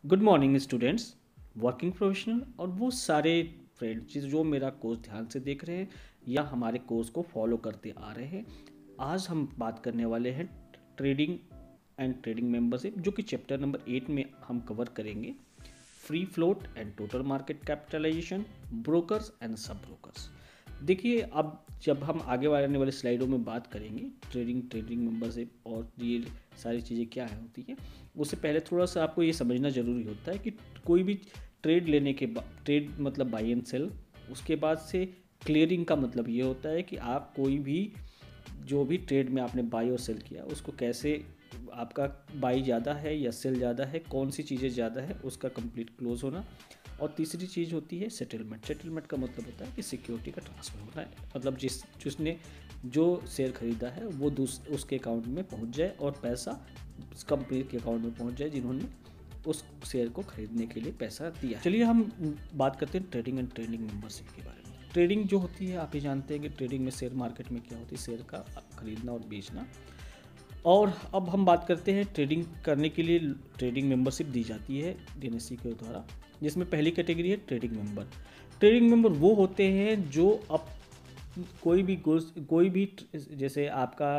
Good morning students, working professional और वो सारे फ्रेंड्स जो मेरा कोर्स ध्यान से देख रहे हैं या हमारे कोर्स को फॉलो करते आ रहे हैं। आज हम बात करने वाले हैं ट्रेडिंग एंड ट्रेडिंग मेंबरशिप, जो कि चैप्टर नंबर 8 में हम कवर करेंगे। Free float and total market capitalization, brokers and sub brokers. देखिए, अब जब हम आगे आने वाले स्लाइडों में बात करेंगे ट्रेडिंग मेंबरशिप और ये सारी चीज़ें क्या है होती हैं, उससे पहले थोड़ा सा आपको ये समझना ज़रूरी होता है कि कोई भी ट्रेड लेने के बाद, ट्रेड मतलब बाई एंड सेल, उसके बाद से क्लियरिंग का मतलब ये होता है कि आप कोई भी जो भी ट्रेड में आपने बाई और सेल किया उसको कैसे, आपका बाई ज़्यादा है या सेल ज़्यादा है, कौन सी चीज़ें ज़्यादा है, उसका कंप्लीट क्लोज होना। और तीसरी चीज़ होती है सेटलमेंट। सेटलमेंट का मतलब होता है कि सिक्योरिटी का ट्रांसफ़र होना है, मतलब जिसने जो शेयर खरीदा है वो उसके अकाउंट में पहुंच जाए और पैसा कंपनी के अकाउंट में पहुंच जाए जिन्होंने उस शेयर को खरीदने के लिए पैसा दिया। चलिए हम बात करते हैं ट्रेडिंग एंड ट्रेडिंग मेंबरशिप के बारे में। ट्रेडिंग जो होती है, आप ये जानते हैं कि ट्रेडिंग में शेयर मार्केट में क्या होती है, शेयर का खरीदना और बेचना। और अब हम बात करते हैं ट्रेडिंग करने के लिए ट्रेडिंग मेंबरशिप दी जाती है एनएससी के द्वारा, जिसमें पहली कैटेगरी है ट्रेडिंग मेंबर। ट्रेडिंग मेंबर वो होते हैं जो अब कोई भी जैसे आपका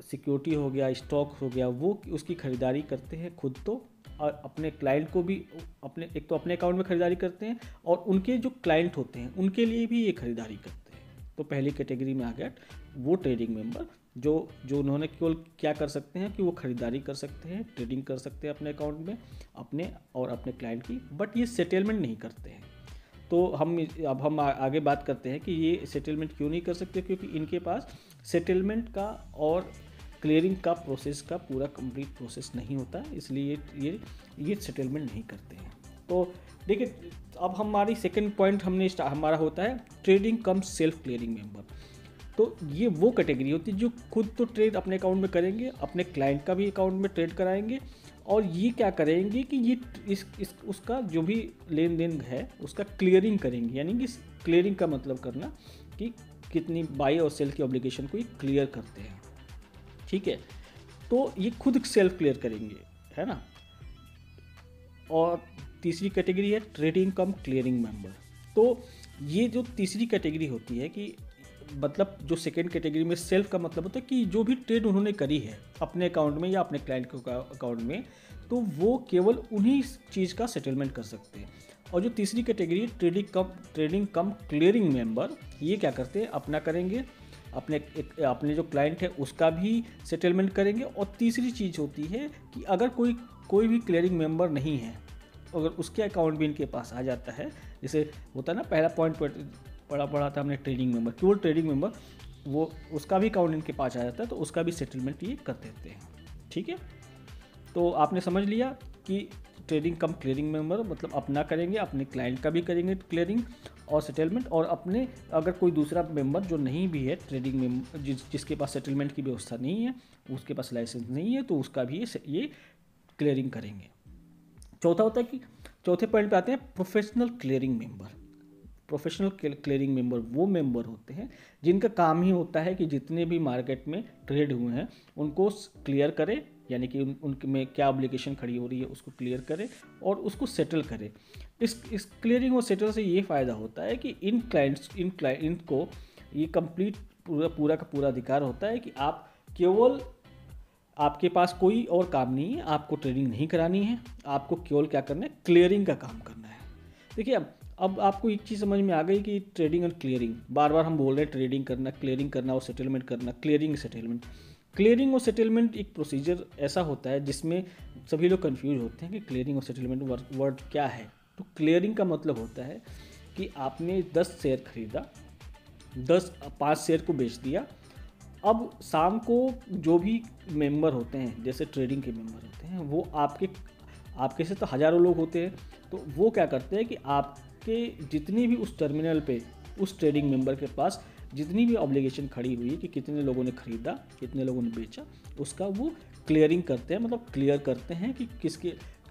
सिक्योरिटी हो गया, स्टॉक हो गया, वो उसकी खरीदारी करते हैं खुद तो, और अपने क्लाइंट को भी अपने एक तो अपने अकाउंट में खरीदारी करते हैं और उनके जो क्लाइंट होते हैं उनके लिए भी ये खरीदारी करते हैं। तो पहली कैटेगरी में आ गया वो ट्रेडिंग मेंबर, जो जो उन्होंने केवल क्या कर सकते हैं कि वो खरीदारी कर सकते हैं, ट्रेडिंग कर सकते हैं अपने अकाउंट में अपने और अपने क्लाइंट की, बट ये सेटलमेंट नहीं करते हैं। तो हम आगे बात करते हैं कि ये सेटलमेंट क्यों नहीं कर सकते, क्योंकि इनके पास सेटलमेंट का और क्लियरिंग का प्रोसेस का पूरा कंप्लीट प्रोसेस नहीं होता है, इसलिए ये सेटलमेंट नहीं करते हैं। तो देखिए, अब हमारी सेकंड पॉइंट हमारा होता है ट्रेडिंग कम सेल्फ क्लियरिंग मेंबर। तो ये वो कैटेगरी होती है जो खुद तो ट्रेड अपने अकाउंट में करेंगे, अपने क्लाइंट का भी अकाउंट में ट्रेड कराएंगे, और ये क्या करेंगे कि ये उसका जो भी लेन देन है उसका क्लियरिंग करेंगे। यानी कि क्लियरिंग का मतलब करना कि कितनी बाई और सेल की ऑब्लिगेशन को ये क्लियर करते हैं, ठीक है। तो ये खुद सेल्फ क्लियर करेंगे, है ना। और तीसरी कैटेगरी है ट्रेडिंग कम क्लियरिंग मेंबर। तो ये जो तीसरी कैटेगरी होती है कि मतलब जो सेकेंड कैटेगरी में सेल्फ का मतलब होता है कि जो भी ट्रेड उन्होंने करी है अपने अकाउंट में या अपने क्लाइंट के अकाउंट में, तो वो केवल उन्हीं चीज़ का सेटलमेंट कर सकते हैं। और जो तीसरी कैटेगरी है ट्रेडिंग कम क्लियरिंग मेंबर, ये क्या करते हैं, अपना करेंगे, अपने जो क्लाइंट है उसका भी सेटलमेंट करेंगे। और तीसरी चीज़ होती है कि अगर कोई भी क्लियरिंग मेंबर नहीं है, अगर उसके अकाउंट भी इनके पास आ जाता है, जैसे होता है ना, पहला पॉइंट पढ़ा था हमने ट्रेडिंग मेंबर, केवल ट्रेडिंग मेंबर, वो उसका भी अकाउंट इनके पास आ जाता है तो उसका भी सेटलमेंट ये कर देते हैं, ठीक है। तो आपने समझ लिया कि ट्रेडिंग कम क्लियरिंग मेंबर मतलब अपना करेंगे, अपने क्लाइंट का भी करेंगे क्लियरिंग और सेटलमेंट, और अपने अगर कोई दूसरा मेंबर जो नहीं भी है ट्रेडिंग मेंबर, जिसके पास सेटलमेंट की व्यवस्था नहीं है, उसके पास लाइसेंस नहीं है, तो उसका भी ये क्लियरिंग करेंगे। चौथा होता है कि चौथे पॉइंट पे आते हैं professional clearing member. Professional clearing member वो मेंबर होते हैं जिनका काम ही होता है कि जितने भी मार्केट में ट्रेड हुए हैं उनको क्लियर करे, यानी कि उनके में क्या ऑब्लिगेशन खड़ी हो रही है उसको क्लियर करे और उसको सेटल करे। इस क्लियरिंग और सेटल से ये फ़ायदा होता है कि इन क्लाइंट को ये कंप्लीट पूरा का पूरा अधिकार होता है कि आप केवल, आपके पास कोई और काम नहीं है, आपको ट्रेडिंग नहीं करानी है, आपको केवल क्या करना है, क्लियरिंग का काम करना है। देखिए, अब आपको एक चीज़ समझ में आ गई कि ट्रेडिंग और क्लियरिंग, बार बार हम बोल रहे हैं ट्रेडिंग करना, क्लियरिंग करना और सेटलमेंट करना, क्लियरिंग सेटलमेंट। क्लियरिंग और सेटलमेंट एक प्रोसीजर ऐसा होता है जिसमें सभी लोग कंफ्यूज होते हैं कि क्लियरिंग और सेटलमेंट वर्ड क्या है। तो क्लियरिंग का मतलब होता है कि आपने 10 शेयर खरीदा, 5 शेयर को बेच दिया। अब शाम को जो भी मेंबर होते हैं, जैसे ट्रेडिंग के मेंबर होते हैं, वो आपके से तो हज़ारों लोग होते हैं, तो वो क्या करते हैं कि आपके जितनी भी उस टर्मिनल पे उस ट्रेडिंग मेंबर के पास जितनी भी ऑब्लिगेशन खड़ी हुई है कि कितने लोगों ने खरीदा, कितने लोगों ने बेचा, उसका वो क्लियरिंग करते हैं, मतलब क्लियर करते हैं कि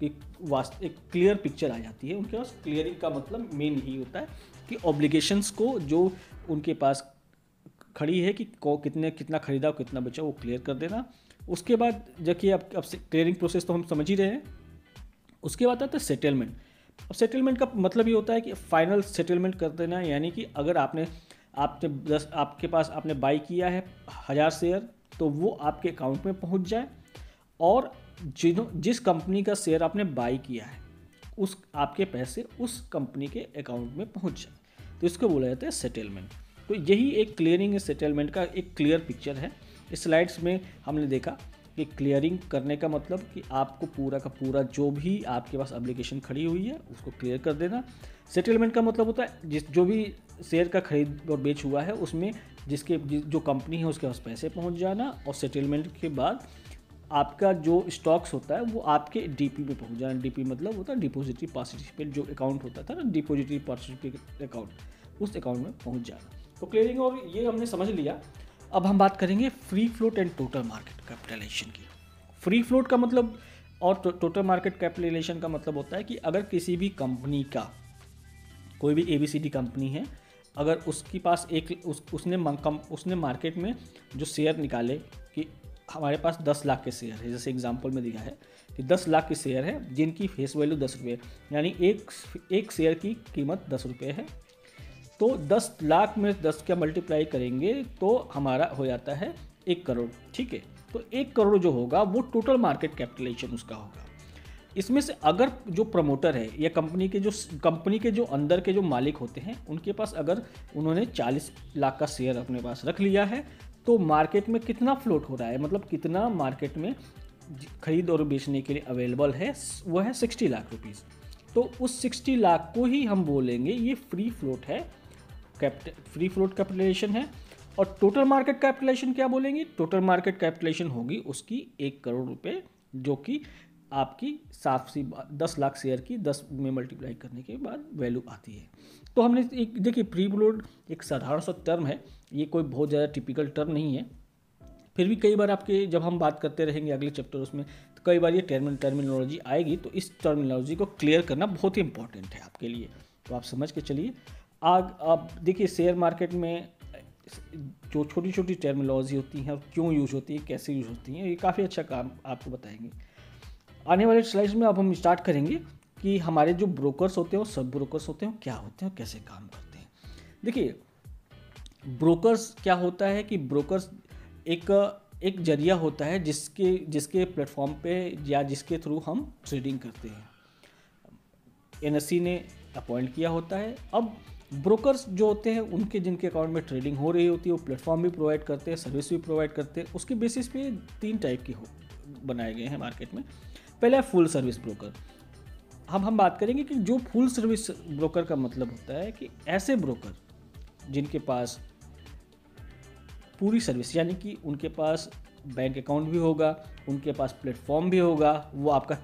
एक क्लियर पिक्चर आ जाती है उनके पास। क्लियरिंग का मतलब मेन यही होता है कि ऑब्लिगेशंस को जो उनके पास खड़ी है कि कितना खरीदा और कितना बेचा, वो क्लियर कर देना। उसके बाद देखिए, अब क्लियरिंग प्रोसेस तो हम समझ ही रहे हैं। उसके बाद आता है सेटलमेंट। अब सेटलमेंट का मतलब ये होता है कि फाइनल सेटलमेंट कर देना, यानी कि अगर आपने आपने 10 आपके पास आपने बाई किया है 1000 शेयर, तो वो आपके अकाउंट में पहुंच जाए, और जिस कंपनी का शेयर आपने बाई किया है उस आपके पैसे उस कंपनी के अकाउंट में पहुंच जाए, तो इसको बोला जाता है सेटलमेंट। तो यही एक क्लियरिंग सेटलमेंट का एक क्लियर पिक्चर है। इस स्लाइड्स में हमने देखा कि क्लियरिंग करने का मतलब कि आपको पूरा का पूरा जो भी आपके पास एप्लीकेशन खड़ी हुई है उसको क्लियर कर देना। सेटलमेंट का मतलब होता है जो भी शेयर का खरीद और बेच हुआ है उसमें जो कंपनी है उसके पास पैसे पहुंच जाना, और सेटलमेंट के बाद आपका जो स्टॉक्स होता है वो आपके डीपी में पहुंच जाना। डीपी मतलब होता है डिपॉजिटरी पार्टिसिपेट, जो अकाउंट होता था ना डिपॉजिटरी पार्टिसिपेट अकाउंट, उस अकाउंट में पहुंच जाना। तो क्लियरिंग और ये हमने समझ लिया। अब हम बात करेंगे free float and total market capitalization की। फ्री फ्लोट का मतलब और टोटल मार्केट कैपिटलाइजेशन का मतलब होता है कि अगर किसी भी कंपनी का, कोई भी ABCD कंपनी है, अगर उसके पास उसने मार्केट में जो शेयर निकाले कि हमारे पास 10 लाख के शेयर है, जैसे एग्जांपल में दिया है कि 10 लाख के शेयर है जिनकी फेस वैल्यू 10 रुपये, यानी एक शेयर की कीमत 10 रुपये है। तो 10 लाख में 10 का मल्टीप्लाई करेंगे तो हमारा हो जाता है 1 करोड़। ठीक है, तो 1 करोड़ जो होगा वो टोटल मार्केट कैपिटलाइजेशन उसका होगा। इसमें से अगर जो प्रमोटर है या कंपनी के जो अंदर के जो मालिक होते हैं उनके पास अगर उन्होंने 40 लाख का शेयर अपने पास रख लिया है, तो मार्केट में कितना फ्लोट हो रहा है, मतलब कितना मार्केट में खरीद और बेचने के लिए अवेलेबल है, वो है 60 लाख रुपीज़। तो उस 60 लाख को ही हम बोलेंगे ये फ्री फ्लोट है, फ्री फ्लोट कैपिटलाइजेशन है। और टोटल मार्केट कैपिटलाइजेशन क्या बोलेंगे, टोटल मार्केट कैपिटलाइजेशन होगी उसकी 1 करोड़ रुपए, जो कि आपकी 10 लाख शेयर की 10 में मल्टीप्लाई करने के बाद वैल्यू आती है। तो हमने एक देखिए, फ्री फ्लोट एक साधारण सा टर्म है, ये कोई बहुत ज़्यादा टिपिकल टर्म नहीं है, फिर भी कई बार आपके जब हम बात करते रहेंगे अगले चैप्टर उसमें, तो कई बार ये टर्मिनोलॉजी आएगी, तो इस टर्मिनोलॉजी को क्लियर करना बहुत ही इंपॉर्टेंट है आपके लिए, तो आप समझ के चलिए। आप देखिए शेयर मार्केट में जो छोटी छोटी टर्मिनोलॉजी होती हैं और क्यों यूज होती है, कैसे यूज होती हैं, ये काफ़ी अच्छा काम आपको बताएंगे। आने वाले स्लाइड्स में अब हम स्टार्ट करेंगे कि हमारे जो ब्रोकर्स होते हैं और सब ब्रोकर्स होते हैं क्या होते हैं, कैसे काम करते हैं। देखिए, ब्रोकर्स क्या होता है कि ब्रोकर्स एक जरिया होता है जिसके प्लेटफॉर्म पे या जिसके थ्रू हम ट्रेडिंग करते हैं। NSE ने अपॉइंट किया होता है। अब ब्रोकर्स जो होते हैं उनके जिनके अकाउंट में ट्रेडिंग हो रही होती है वो प्लेटफॉर्म भी प्रोवाइड करते हैं, सर्विस भी प्रोवाइड करते हैं। उसके बेसिस पे 3 टाइप के बनाए गए हैं मार्केट में। पहला है फुल सर्विस ब्रोकर। हम बात करेंगे कि जो फुल सर्विस ब्रोकर का मतलब होता है कि ऐसे ब्रोकर जिनके पास पूरी सर्विस, यानी कि उनके पास बैंक अकाउंट भी होगा, उनके पास प्लेटफॉर्म भी होगा, वो आपका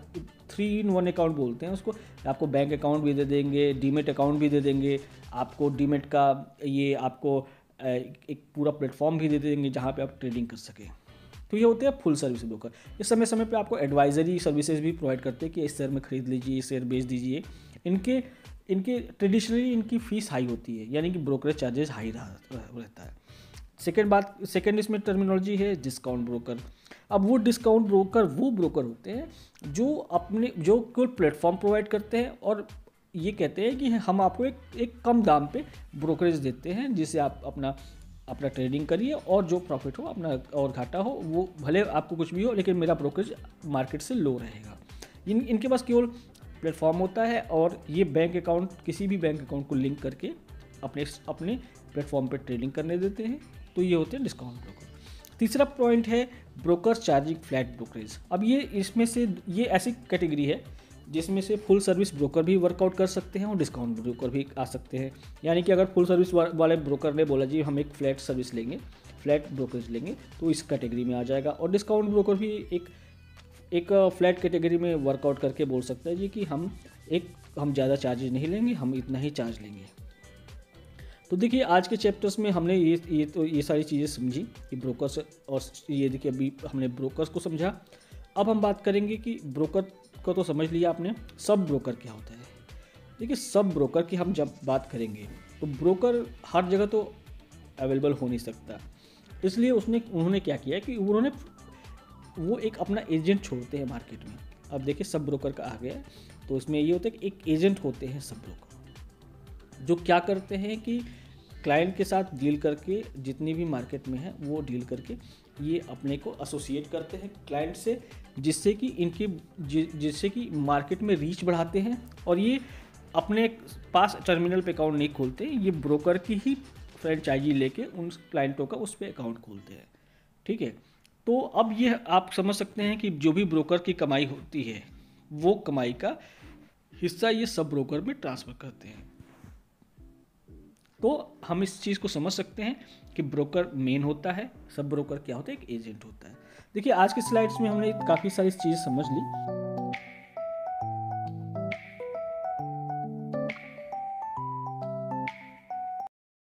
3-in-1 अकाउंट बोलते हैं उसको, आपको बैंक अकाउंट भी दे देंगे, डीमेट अकाउंट भी दे देंगे, आपको डीमेट का ये आपको एक पूरा प्लेटफॉर्म भी दे देंगे जहाँ पे आप ट्रेडिंग कर सकें। तो ये होते हैं फुल सर्विस ब्रोकर। ये समय समय पे आपको एडवाइजरी सर्विसेज भी प्रोवाइड करते हैं कि इस शेयर में खरीद लीजिए, इस शेयर बेच दीजिए। इनके ट्रेडिशनली इनकी फ़ीस हाई होती है, यानी कि ब्रोकरेज चार्जेस हाई रहता है। सेकेंड इसमें टर्मिनोलॉजी है डिस्काउंट ब्रोकर। अब वो डिस्काउंट ब्रोकर वो ब्रोकर होते हैं जो कोई प्लेटफॉर्म प्रोवाइड करते हैं और ये कहते हैं कि हम आपको एक कम दाम पे ब्रोकरेज देते हैं, जिससे आप अपना ट्रेडिंग करिए और जो प्रॉफिट हो अपना और घाटा हो वो भले आपको कुछ भी हो, लेकिन मेरा ब्रोकरेज मार्केट से लो रहेगा। इनके पास केवल प्लेटफॉर्म होता है और ये बैंक अकाउंट किसी भी बैंक अकाउंट को लिंक करके अपने प्लेटफॉर्म पे ट्रेडिंग करने देते हैं। तो ये होते हैं डिस्काउंट ब्रोकर। तीसरा पॉइंट है ब्रोकर्स चार्जिंग फ्लैट ब्रोकरेज। अब ये ऐसी कैटेगरी है जिसमें से फुल सर्विस ब्रोकर भी वर्कआउट कर सकते हैं और डिस्काउंट ब्रोकर भी आ सकते हैं। यानी कि अगर फुल सर्विस वाले ब्रोकर ने बोला जी हम एक फ्लैट सर्विस लेंगे, फ्लैट ब्रोकरेज लेंगे, तो इस कैटेगरी में आ जाएगा। और डिस्काउंट ब्रोकर भी एक फ्लैट कैटेगरी में वर्कआउट करके बोल सकता है जी कि हम ज़्यादा चार्जेज नहीं लेंगे, हम इतना ही चार्ज लेंगे। तो देखिए, आज के चैप्टर्स में हमने ये सारी चीज़ें समझी कि ब्रोकर्स, और ये देखिए अभी हमने ब्रोकर्स को समझा। अब हम बात करेंगे कि ब्रोकर को तो समझ लिया आपने, सब ब्रोकर क्या होता है। देखिए, सब ब्रोकर की हम जब बात करेंगे तो ब्रोकर हर जगह तो अवेलेबल हो नहीं सकता, इसलिए उन्होंने क्या किया कि वो एक अपना एजेंट छोड़ते हैं मार्केट में। अब देखिए सब ब्रोकर का आ गया है। तो इसमें ये होता है कि एक एजेंट होते हैं सब ब्रोकर, जो क्या करते हैं कि क्लाइंट के साथ डील करके, जितनी भी मार्केट में है वो डील करके ये अपने को एसोसिएट करते हैं क्लाइंट से, जिससे कि जिससे कि मार्केट में रीच बढ़ाते हैं। और ये अपने पास टर्मिनल पे अकाउंट नहीं खोलते, ये ब्रोकर की ही फ्रेंचाइजी लेके उन क्लाइंटों का उस पर अकाउंट खोलते हैं। ठीक है, तो अब ये आप समझ सकते हैं कि जो भी ब्रोकर की कमाई होती है वो कमाई का हिस्सा ये सब ब्रोकर में ट्रांसफ़र करते हैं। तो हम इस चीज़ को समझ सकते हैं कि ब्रोकर मेन होता है, सब ब्रोकर क्या होता है, एक एजेंट होता है। देखिए आज की स्लाइड्स में हमने काफ़ी सारी चीज़ समझ ली।